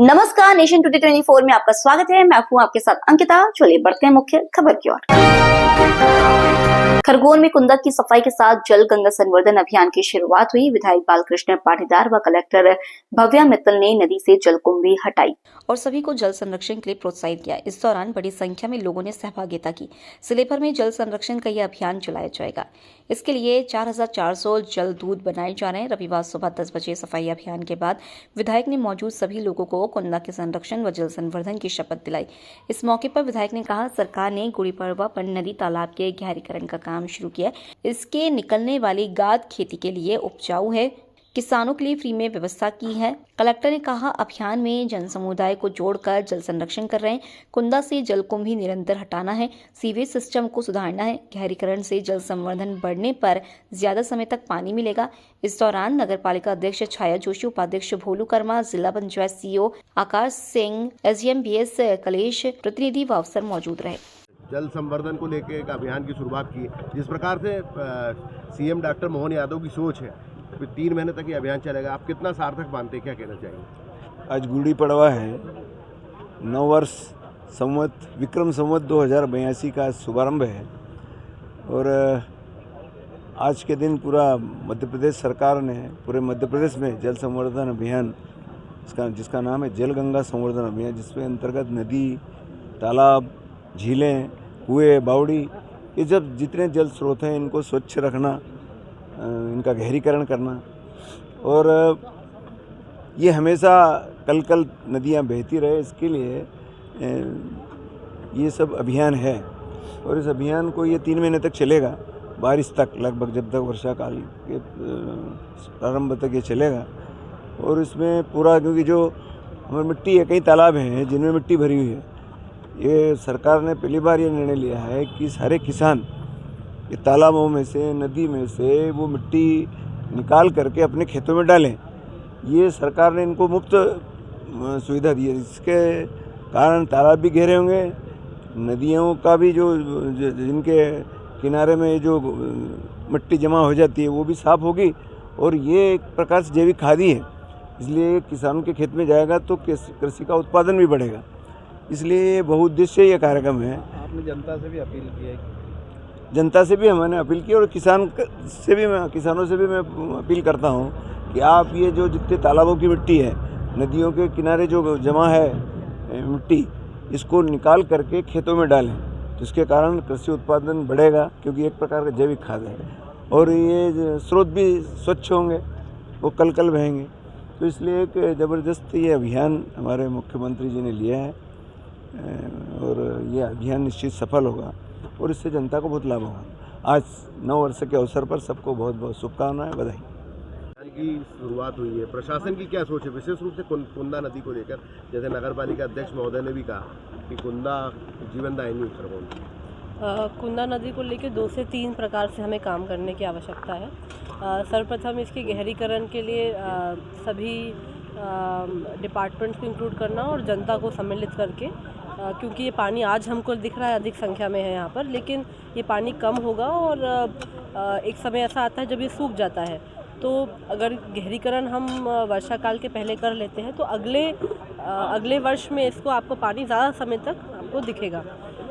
नमस्कार, nation today 24 में आपका स्वागत है। मैं हूं आपके साथ अंकिता। चलिए बढ़ते हैं मुख्य खबर की ओर। खरगोन में कुंदा की सफाई के साथ जल गंगा संवर्धन अभियान की शुरुआत हुई। विधायक बालकृष्ण पाटीदार व कलेक्टर भव्या मित्तल ने नदी से जलकुंभी हटाई और सभी को जल संरक्षण के लिए प्रोत्साहित किया। इस दौरान बड़ी संख्या में लोगों ने सहभागिता की। जिले भर में जल संरक्षण का यह अभियान चलाया जाएगा। इसके लिए 4400 जल दूत बनाए जा रहे हैं। रविवार सुबह 10 बजे सफाई अभियान के बाद विधायक ने मौजूद सभी लोगों को कुंदा के संरक्षण व जल संवर्धन की शपथ दिलाई। इस मौके पर विधायक ने कहा, सरकार ने गुड़ी पड़वा पर नदी तालाब के गहरीकरण का काम शुरू किया। इसके निकलने वाली गाद खेती के लिए उपजाऊ है। किसानों के लिए फ्री में व्यवस्था की है। कलेक्टर ने कहा, अभियान में जन समुदाय को जोड़कर जल संरक्षण कर रहे हैं। कुंदा से जलकुंभी निरंतर हटाना है, सीवेज सिस्टम को सुधारना है। गहरीकरण से जल संवर्धन बढ़ने पर ज्यादा समय तक पानी मिलेगा। इस दौरान नगर पालिका अध्यक्ष छाया जोशी, उपाध्यक्ष भोलू कर्मा, जिला panchayat CEO Akash Singh, SDM BS कलेश, प्रतिनिधि व अफसर मौजूद रहे। जल संवर्धन को लेकर एक अभियान की शुरुआत की। जिस प्रकार से सीएम डॉक्टर मोहन यादव की सोच है, 3 महीने तक ये अभियान चलेगा। आप कितना सार्थक मानते हैं, क्या कहना चाहिए? आज गुड़ी पड़वा है, नव वर्ष संवत विक्रम संवत 2082 का शुभारंभ है और आज के दिन पूरा मध्य प्रदेश सरकार ने पूरे मध्य प्रदेश में जल संवर्धन अभियान जिसका नाम है जल गंगा संवर्धन अभियान, जिसमें अंतर्गत नदी, तालाब, झीलें, कुएं, बावड़ी, ये जब जितने जल स्रोत हैं इनको स्वच्छ रखना, इनका गहरीकरण करना और ये हमेशा कल नदियाँ बहती रहे, इसके लिए ये सब अभियान है। और इस अभियान को ये 3 महीने तक चलेगा, बारिश तक, लगभग जब तक वर्षा काल के प्रारंभ तक ये चलेगा। और इसमें पूरा, क्योंकि जो हमारी मिट्टी है, कई तालाब हैं जिनमें मिट्टी भरी हुई है, ये सरकार ने पहली बार ये निर्णय लिया है कि सारे किसान ये तालाबों में से, नदी में से वो मिट्टी निकाल करके अपने खेतों में डालें। ये सरकार ने इनको मुफ्त सुविधा दी है। इसके कारण तालाब भी गहरे होंगे, नदियों का भी जो जिनके किनारे में जो मिट्टी जमा हो जाती है वो भी साफ़ होगी और ये एक प्रकार से जैविक खाद ही है। इसलिए किसानों के खेत में जाएगा तो कृषि का उत्पादन भी बढ़ेगा। इसलिए बहुउद्देश्यीय ये कार्यक्रम है। आपने जनता से भी अपील की है? जनता से भी हमने अपील की और किसानों से भी मैं अपील करता हूँ कि आप ये जो जितने तालाबों की मिट्टी है, नदियों के किनारे जो जमा है मिट्टी, इसको निकाल करके खेतों में डालें, तो इसके कारण कृषि उत्पादन बढ़ेगा, क्योंकि एक प्रकार का जैविक खाद है और ये स्रोत भी स्वच्छ होंगे, वो कल बहेंगे। तो इसलिए एक ज़बरदस्त ये अभियान हमारे मुख्यमंत्री जी ने लिया है और ये अभियान निश्चित सफल होगा और इससे जनता को बहुत लाभ होगा। आज 9 वर्ष के अवसर पर सबको बहुत बहुत शुभकामनाएं, बधाई। की शुरुआत हुई है, प्रशासन की क्या सोच है विशेष रूप से कुंदा नदी को लेकर? जैसे नगर पालिका अध्यक्ष महोदय ने भी कहा कि कुंदा जीवनदायिनी खरगोन। कुंदा नदी को लेकर 2 से 3 प्रकार से हमें काम करने की आवश्यकता है। सर्वप्रथम इसके गहरीकरण के लिए सभी डिपार्टमेंट्स को इंक्लूड करना और जनता को सम्मिलित करके, क्योंकि ये पानी आज हमको दिख रहा है अधिक संख्या में है यहाँ पर, लेकिन ये पानी कम होगा और एक समय ऐसा आता है जब ये सूख जाता है। तो अगर गहरीकरण हम वर्षा काल के पहले कर लेते हैं तो अगले वर्ष में इसको आपको पानी ज़्यादा समय तक आपको दिखेगा।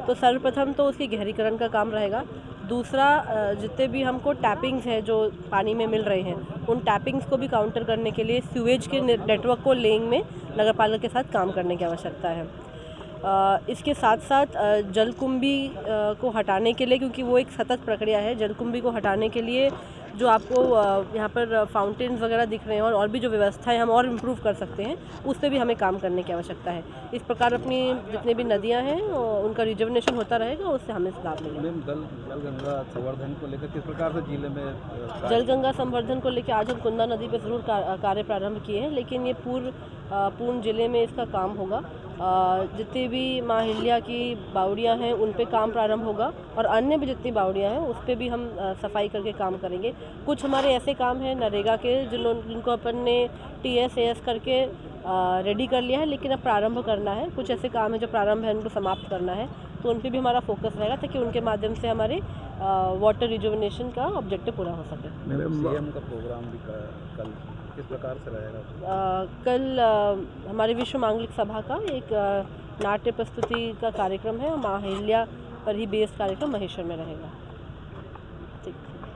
तो सर्वप्रथम तो उसकी गहरीकरण का काम रहेगा। दूसरा, जितने भी हमको टैपिंग्स हैं जो पानी में मिल रहे हैं, उन टैपिंग्स को भी काउंटर करने के लिए सीवेज के नेटवर्क को लेइंग में नगर पालिका के साथ काम करने की आवश्यकता है। इसके साथ साथ जलकुंभी को हटाने के लिए, क्योंकि वो एक सतत प्रक्रिया है, जलकुंभी को हटाने के लिए जो आपको यहाँ पर फाउंटेन्स वगैरह दिख रहे हैं और भी जो व्यवस्थाएं हम और इम्प्रूव कर सकते हैं, उस पर भी हमें काम करने की आवश्यकता है। इस प्रकार अपनी जितने भी नदियाँ हैं उनका रिजर्वेशन होता रहेगा, उससे हमें लाभ मिलेगा। जल गंगा संवर्धन को लेकर किस प्रकार से जिले में जल गंगा संवर्धन को लेकर आज हम कुंदा नदी पर ज़रूर कार्य प्रारंभ किए हैं, लेकिन ये पूर्ण जिले में इसका काम होगा। जितनी भी माँ हिल्या की बावड़ियाँ हैं उन पे काम प्रारंभ होगा और अन्य भी जितनी बावड़ियाँ हैं उस पे भी हम सफाई करके काम करेंगे। कुछ हमारे ऐसे काम हैं नरेगा के जिनको अपन ने TS करके रेडी कर लिया है, लेकिन अब प्रारंभ करना है। कुछ ऐसे काम है जो प्रारंभ है, उनको समाप्त करना है, तो उन पे भी हमारा फोकस रहेगा ताकि उनके माध्यम से हमारे वाटर रिजुविनेशन का ऑब्जेक्टिव पूरा हो सके। सीएम का प्रोग्राम भी कल किस प्रकार से रहेगा? कल हमारे विश्व मांगलिक सभा का एक नाट्य प्रस्तुति का कार्यक्रम है, माहिल्या पर ही बेस्ड कार्यक्रम महेश्वर में रहेगा।